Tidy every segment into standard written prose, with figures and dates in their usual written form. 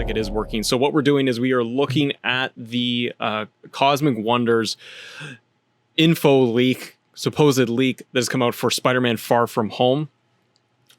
like it is working. So what we're doing is we are looking at the Cosmic Wonders supposed leak that has come out for Spider-Man Far From Home,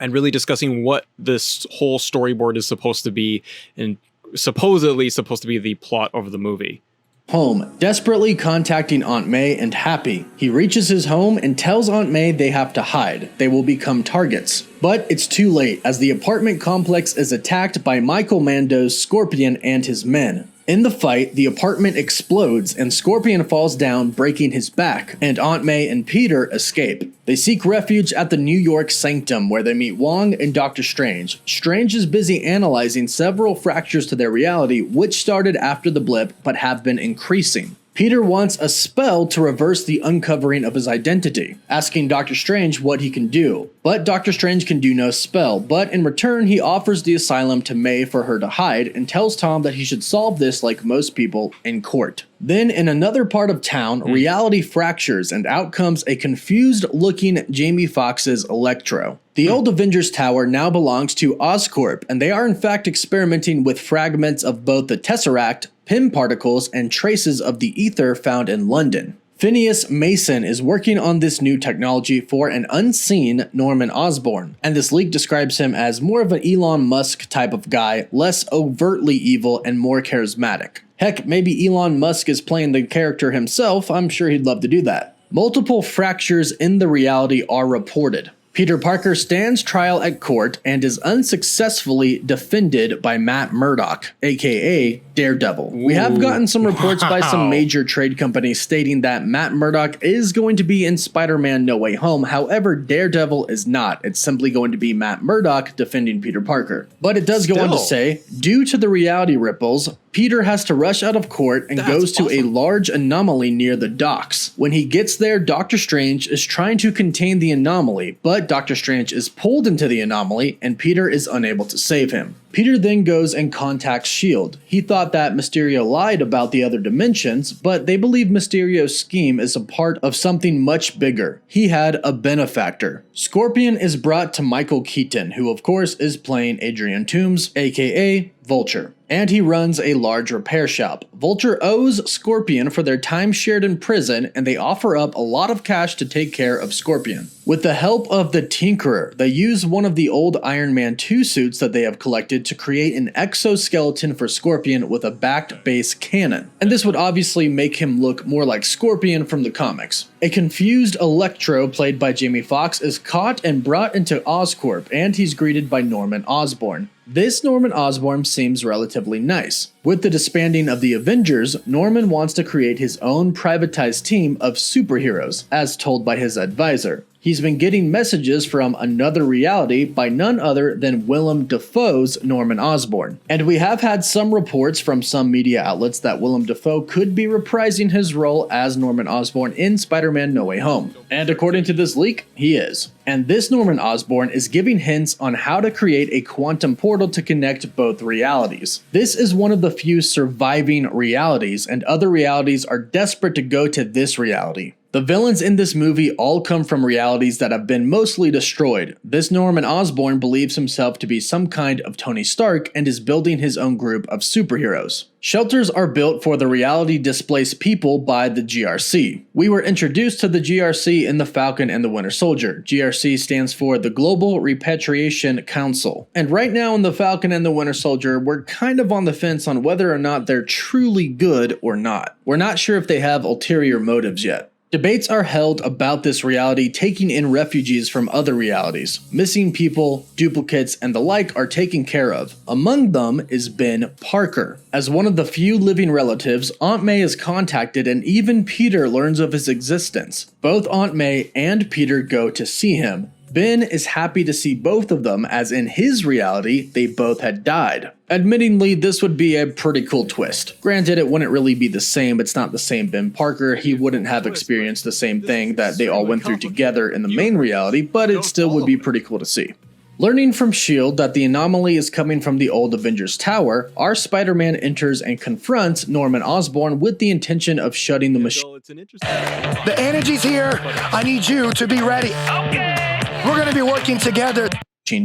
and really discussing what this whole storyboard is supposed to be, and supposedly supposed to be the plot of the movie. Home, desperately contacting Aunt May and Happy. He reaches his home and tells Aunt May they have to hide. They will become targets. But it's too late, as the apartment complex is attacked by Michael Mando's Scorpion and his men. In the fight, the apartment explodes and Scorpion falls down, breaking his back, and Aunt May and Peter escape. They seek refuge at the New York Sanctum, where they meet Wong and Doctor Strange. Strange is busy analyzing several fractures to their reality, which started after the blip but have been increasing. Peter wants a spell to reverse the uncovering of his identity, asking Doctor Strange what he can do. But Doctor Strange can do no spell, but in return he offers the asylum to May for her to hide and tells Tom that he should solve this like most people in court. Then in another part of town, reality fractures and out comes a confused looking Jamie Foxx's Electro. The old Avengers Tower now belongs to Oscorp, and they are in fact experimenting with fragments of both the Tesseract, Pym particles, and traces of the ether found in London. Phineas Mason is working on this new technology for an unseen Norman Osborn, and this leak describes him as more of an Elon Musk type of guy, less overtly evil and more charismatic. Heck, maybe Elon Musk is playing the character himself. I'm sure he'd love to do that. Multiple fractures in the reality are reported. Peter Parker stands trial at court and is unsuccessfully defended by Matt Murdock, aka Daredevil. We have gotten some reports by some major trade companies stating that Matt Murdock is going to be in Spider-Man No Way Home. However, Daredevil is not. It's simply going to be Matt Murdock defending Peter Parker. But it does go on to say, due to the reality ripples, Peter has to rush out of court and goes to a large anomaly near the docks. When he gets there, Doctor Strange is trying to contain the anomaly, but Doctor Strange is pulled into the anomaly and Peter is unable to save him. Peter then goes and contacts S.H.I.E.L.D. He thought that Mysterio lied about the other dimensions, but they believe Mysterio's scheme is a part of something much bigger. He had a benefactor. Scorpion is brought to Michael Keaton, who of course is playing Adrian Toomes, aka Vulture, and he runs a large repair shop. Vulture owes Scorpion for their time shared in prison, and they offer up a lot of cash to take care of Scorpion. With the help of the Tinkerer, they use one of the old Iron Man 2 suits that they have collected to create an exoskeleton for Scorpion with a backed base cannon. And this would obviously make him look more like Scorpion from the comics. A confused Electro, played by Jamie Foxx, is caught and brought into Oscorp, and he's greeted by Norman Osborn. This Norman Osborn seems relatively nice. With the disbanding of the Avengers, Norman wants to create his own privatized team of superheroes, as told by his advisor. He's been getting messages from another reality by none other than Willem Dafoe's Norman Osborn. And we have had some reports from some media outlets that Willem Dafoe could be reprising his role as Norman Osborn in Spider-Man No Way Home. And according to this leak, he is. And this Norman Osborn is giving hints on how to create a quantum portal to connect both realities. This is one of the few surviving realities, and other realities are desperate to go to this reality. The villains in this movie all come from realities that have been mostly destroyed. This Norman Osborn believes himself to be some kind of Tony Stark and is building his own group of superheroes. Shelters are built for the reality-displaced people by the GRC. We were introduced to the GRC in The Falcon and the Winter Soldier. GRC stands for the Global Repatriation Council. And right now in The Falcon and the Winter Soldier, we're kind of on the fence on whether or not they're truly good or not. We're not sure if they have ulterior motives yet. Debates are held about this reality taking in refugees from other realities. Missing people, duplicates, and the like are taken care of. Among them is Ben Parker. As one of the few living relatives, Aunt May is contacted and even Peter learns of his existence. Both Aunt May and Peter go to see him. Ben is happy to see both of them, as in his reality, they both had died. Admittingly, this would be a pretty cool twist. Granted, it wouldn't really be the same. It's not the same Ben Parker. He wouldn't have experienced the same thing that they all went through together in the main reality, but it still would be pretty cool to see. Learning from S.H.I.E.L.D. that the anomaly is coming from the old Avengers Tower, our Spider-Man enters and confronts Norman Osborn with the intention of shutting the machine. The energy's here. I need you to be ready. Okay. We're going to be working together.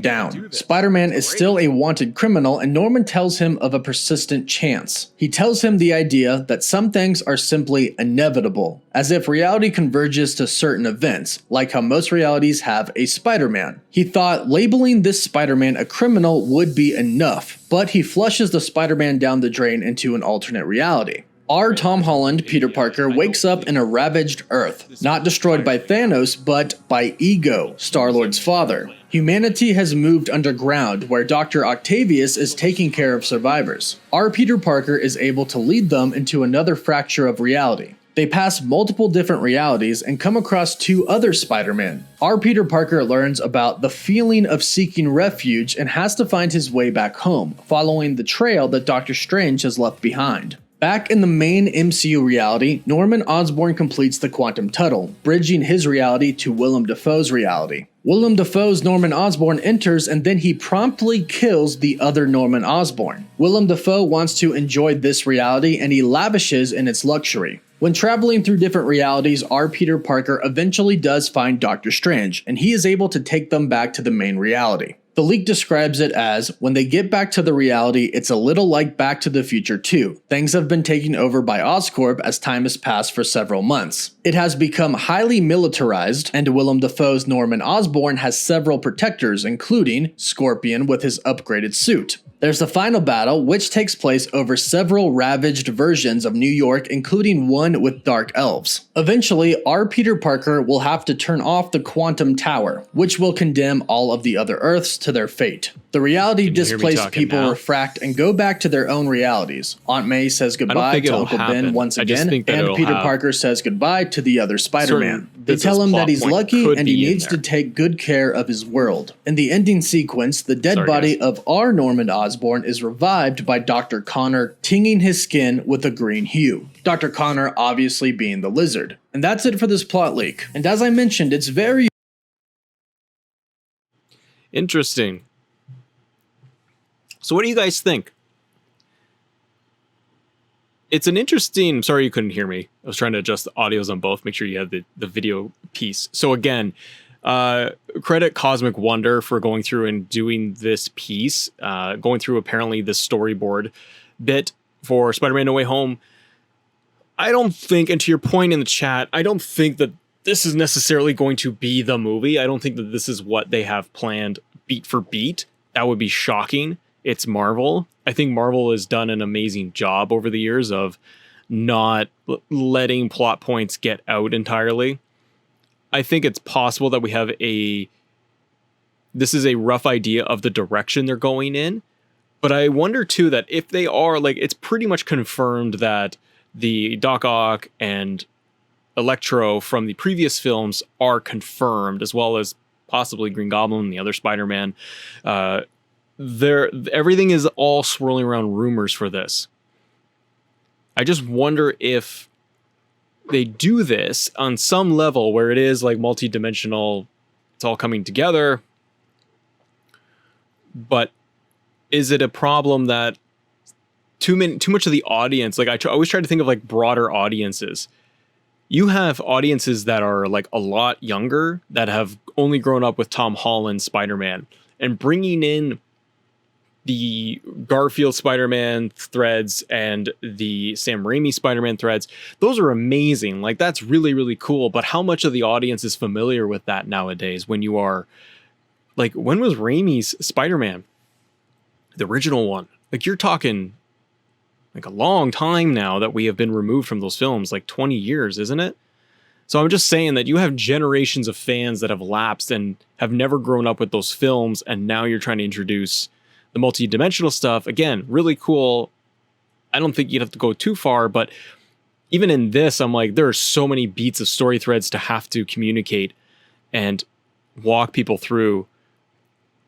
down. Spider-Man is still a wanted criminal, and Norman tells him of a persistent chance. He tells him the idea that some things are simply inevitable, as if reality converges to certain events, like how most realities have a Spider-Man. He thought labeling this Spider-Man a criminal would be enough, but he flushes the Spider-Man down the drain into an alternate reality. Our Tom Holland, Peter Parker, wakes up in a ravaged Earth, not destroyed by Thanos, but by Ego, Star-Lord's father. Humanity has moved underground, where Dr. Octavius is taking care of survivors. Our Peter Parker is able to lead them into another fracture of reality. They pass multiple different realities and come across two other Spider-Man. Our Peter Parker learns about the feeling of seeking refuge and has to find his way back home, following the trail that Doctor Strange has left behind. Back in the main MCU reality, Norman Osborn completes the quantum tunnel, bridging his reality to Willem Dafoe's reality. Willem Dafoe's Norman Osborn enters, and then he promptly kills the other Norman Osborn. Willem Dafoe wants to enjoy this reality, and he lavishes in its luxury. When traveling through different realities, our Peter Parker eventually does find Doctor Strange, and he is able to take them back to the main reality. The leak describes it as, when they get back to the reality, it's a little like Back to the Future 2. Things have been taken over by Oscorp as time has passed for several months. It has become highly militarized, and Willem Dafoe's Norman Osborn has several protectors, including Scorpion with his upgraded suit. There's the final battle, which takes place over several ravaged versions of New York, including one with dark elves. Eventually, our Peter Parker will have to turn off the Quantum Tower, which will condemn all of the other Earths to their fate. The reality displaced people refract and go back to their own realities. Aunt May says goodbye to Uncle Ben once again, and Peter Parker says goodbye to the other Spider-Man. They tell him that he's lucky and he needs to take good care of his world. In the ending sequence, the dead body of our Norman Osborn is revived by Dr. Connor, tinging his skin with a green hue. Dr. Connor obviously being the Lizard. And that's it for this plot leak. And as I mentioned, it's very interesting. So what do you guys think? It's an interesting... Sorry you couldn't hear me. I was trying to adjust the audios on both, make sure you have the video piece. So again, credit Cosmic Wonder for going through and doing this piece, going through apparently this storyboard bit for Spider-Man No Way Home. I don't think, and to your point in the chat, I don't think that this is necessarily going to be the movie. I don't think that this is what they have planned beat for beat. That would be shocking. It's Marvel. I think Marvel has done an amazing job over the years of not letting plot points get out entirely. I think it's possible that we have this is a rough idea of the direction they're going in. But I wonder too that if they are, like, it's pretty much confirmed that the Doc Ock and Electro from the previous films are confirmed, as well as possibly Green Goblin and the other Spider-Man. Everything is all swirling around rumors for this. I just wonder if they do this on some level where it is like multi-dimensional, it's all coming together. But is it a problem that too much of the audience, like I always try to think of like broader audiences. You have audiences that are like a lot younger that have only grown up with Tom Holland Spider-Man, and bringing in the Garfield Spider-Man threads and the Sam Raimi Spider-Man threads, those are amazing. Like, that's really, really cool. But how much of the audience is familiar with that nowadays when you are like, when was Raimi's Spider-Man? The original one. Like, you're talking like a long time now that we have been removed from those films, like 20 years, isn't it? So I'm just saying that you have generations of fans that have lapsed and have never grown up with those films, and now you're trying to introduce the multi-dimensional stuff. Again, really cool. I don't think you'd have to go too far, but even in this, I'm like, there are so many beats of story threads to have to communicate and walk people through.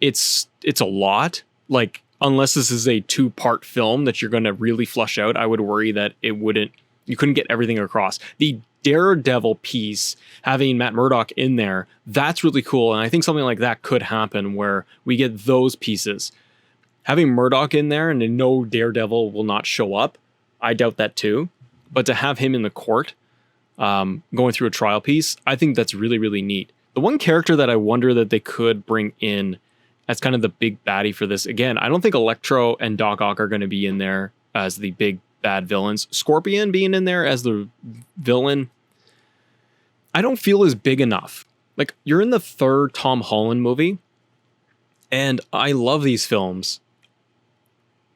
It's a lot. Like, unless this is a 2-part film that you're going to really flush out, I would worry that you couldn't get everything across. The Daredevil piece, having Matt Murdock in there, that's really cool. And I think something like that could happen where we get those pieces. Having Murdock in there and to know Daredevil will not show up, I doubt that too. But to have him in the court, going through a trial piece, I think that's really, really neat. The one character that I wonder that they could bring in as kind of the big baddie for this. Again, I don't think Electro and Doc Ock are going to be in there as the big bad villains. Scorpion being in there as the villain, I don't feel is big enough. Like, you're in the third Tom Holland movie, and I love these films.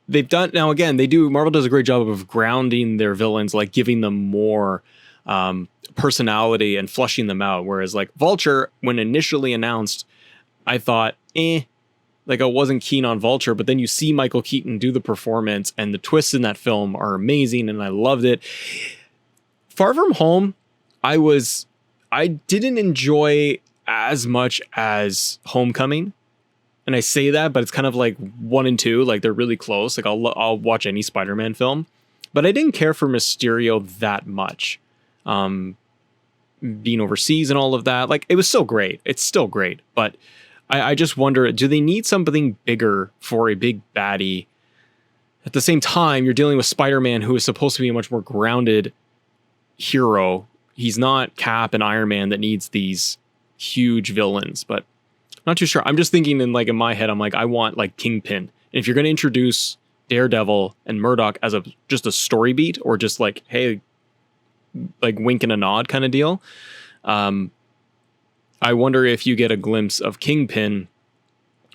They've done, now again, Marvel does a great job of grounding their villains, like giving them more personality and fleshing them out. Whereas like Vulture, when initially announced, I thought, like I wasn't keen on Vulture, but then you see Michael Keaton do the performance and the twists in that film are amazing and I loved it. Far From Home, I didn't enjoy as much as Homecoming. And I say that, but it's kind of like 1 and 2, like they're really close. Like I'll watch any Spider-Man film, but I didn't care for Mysterio that much. Being overseas and all of that, like it was still great. It's still great, but I just wonder, do they need something bigger for a big baddie? At the same time, you're dealing with Spider-Man, who is supposed to be a much more grounded hero. He's not Cap and Iron Man that needs these huge villains, but not too sure. I'm just thinking in my head, I'm like, I want like Kingpin. And if you're going to introduce Daredevil and Murdoch as just a story beat, or just like, hey, like wink and a nod kind of deal, I wonder if you get a glimpse of Kingpin.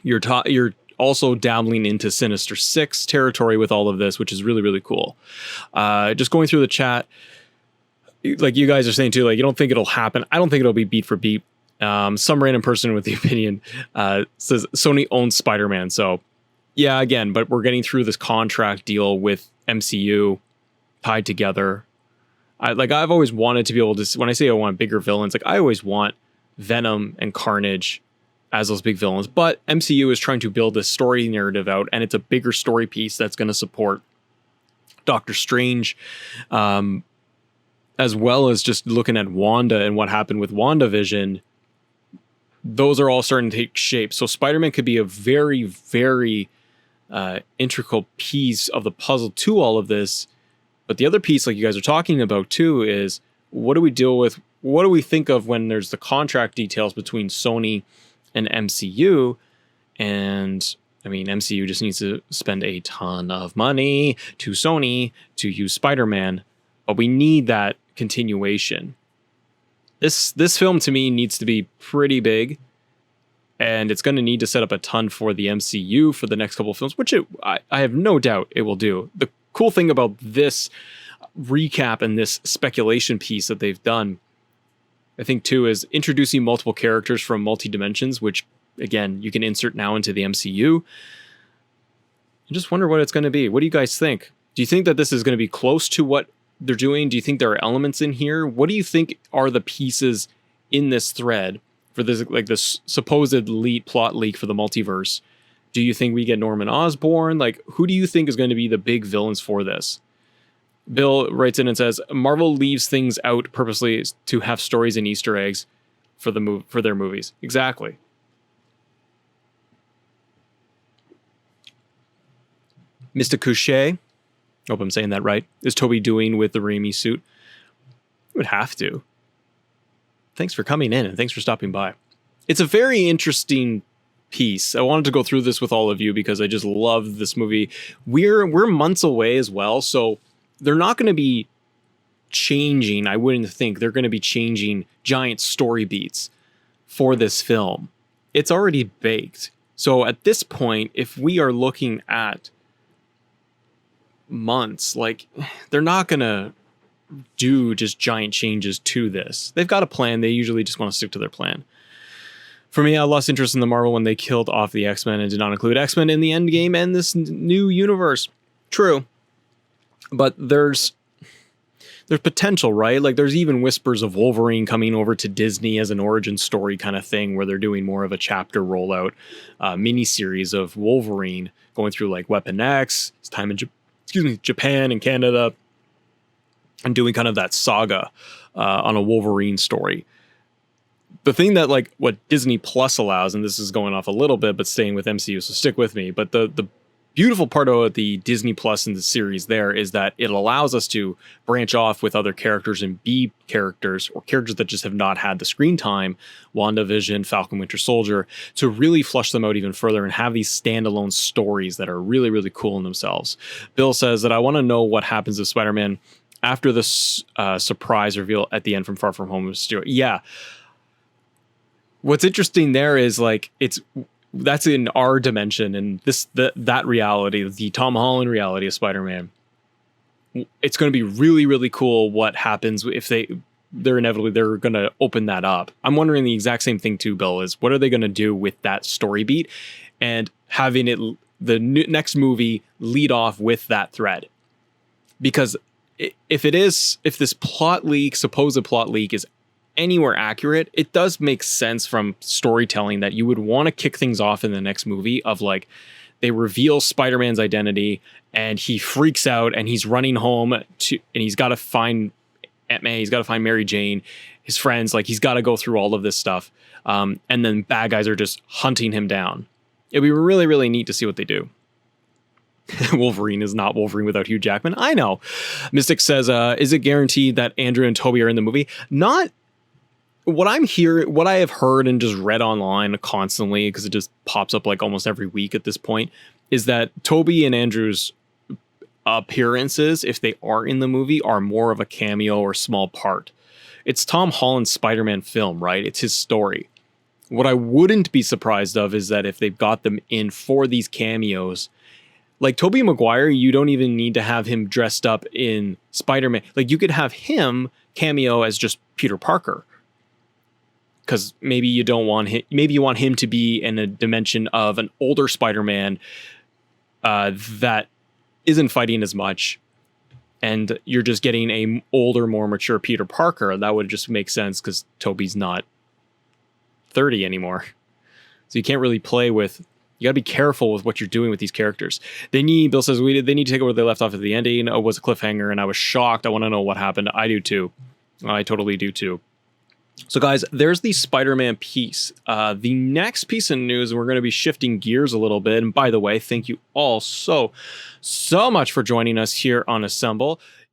You're also dabbling into Sinister Six territory with all of this, which is really, really cool. Just going through the chat, like you guys are saying too, like you don't think it'll happen. I don't think it'll be beat for beat. Some random person with the opinion says Sony owns Spider-Man. So yeah, again, but we're getting through this contract deal with MCU tied together. I've always wanted to be able to, when I say I want bigger villains, like I always want Venom and Carnage as those big villains, but MCU is trying to build this story narrative out, and it's a bigger story piece that's going to support Doctor Strange, as well as just looking at Wanda and what happened with WandaVision. Those are all starting to take shape. So Spider-Man could be a very, very integral piece of the puzzle to all of this. But the other piece, like you guys are talking about too, is what do we deal with? What do we think of when there's the contract details between Sony and MCU? And I mean, MCU just needs to spend a ton of money to Sony to use Spider-Man, but we need that continuation. This film to me needs to be pretty big, and it's going to need to set up a ton for the MCU for the next couple of films, which I have no doubt it will do. The cool thing about this recap and this speculation piece that they've done, I think too, is introducing multiple characters from multi-dimensions, which again, you can insert now into the MCU. I just wonder what it's going to be. What do you guys think? Do you think that this is going to be close to what they're doing? Do you think there are elements in here? What do you think are the pieces in this thread for this, like this supposed plot leak for the multiverse? Do you think we get Norman Osborn? Like, who do you think is going to be the big villains for this? Bill writes in and says, Marvel leaves things out purposely to have stories and Easter eggs for their movies. Exactly. Mr. Couché, hope I'm saying that right, is Toby doing with the Raimi suit? You would have to. Thanks for coming in and thanks for stopping by. It's a very interesting piece. I wanted to go through this with all of you because I just love this movie. We're months away as well, so they're not going to be changing. I wouldn't think they're going to be changing giant story beats for this film. It's already baked. So at this point, if we are looking at months, like they're not going to do just giant changes to this. They've got a plan. They usually just want to stick to their plan. For me, I lost interest in the Marvel when they killed off the X-Men and did not include X-Men in the Endgame and this new universe. True. But there's potential, right? Like there's even whispers of Wolverine coming over to Disney as an origin story kind of thing, where they're doing more of a chapter rollout, mini-series of Wolverine going through like Weapon X, his time in Japan and Canada, and doing kind of that saga on a Wolverine story. The thing that what Disney Plus allows, and this is going off a little bit, but staying with MCU, so stick with me, but the beautiful part of the Disney Plus and the series there is that it allows us to branch off with other characters and be characters or characters that just have not had the screen time, WandaVision, Falcon Winter Soldier, to really flush them out even further and have these standalone stories that are really, really cool in themselves. Bill says that I want to know what happens to Spider-Man after this surprise reveal at the end from Far From Home with Stuart. Yeah. What's interesting there is like that's in our dimension, and that reality, the Tom Holland reality of Spider-Man. It's going to be really, really cool what happens if they're going to open that up. I'm wondering the exact same thing too, Bill, is what are they going to do with that story beat and having the next movie lead off with that thread? Because if this supposed plot leak is anywhere accurate, it does make sense from storytelling that you would want to kick things off in the next movie of like they reveal Spider-Man's identity and he freaks out and he's running home and he's got to find Aunt May, he's got to find Mary Jane, his friends, like he's got to go through all of this stuff. And then bad guys are just hunting him down. It'd be really, really neat to see what they do. Wolverine is not Wolverine without Hugh Jackman. I know. Mystic says, is it guaranteed that Andrew and Toby are in the movie? Not what I have heard and just read online constantly, because it just pops up like almost every week at this point, is that Toby and Andrew's appearances, if they are in the movie, are more of a cameo or small part. It's Tom Holland's Spider-Man film, right? It's his story. What I wouldn't be surprised of is that if they've got them in for these cameos, like Tobey Maguire, you don't even need to have him dressed up in Spider-Man. Like you could have him cameo as just Peter Parker. Because maybe you don't want him. Maybe you want him to be in a dimension of an older Spider-Man that isn't fighting as much, and you're just getting a older, more mature Peter Parker. That would just make sense because Toby's not 30 anymore, so you can't really play with. You gotta be careful with what you're doing with these characters. Bill says they need to take where they left off at the ending. It was a cliffhanger, and I was shocked. I want to know what happened. I do too. I totally do too. So guys, there's the Spider-Man piece. The next piece of news, we're going to be shifting gears a little bit. And by the way, thank you all so much for joining us here on Assemble.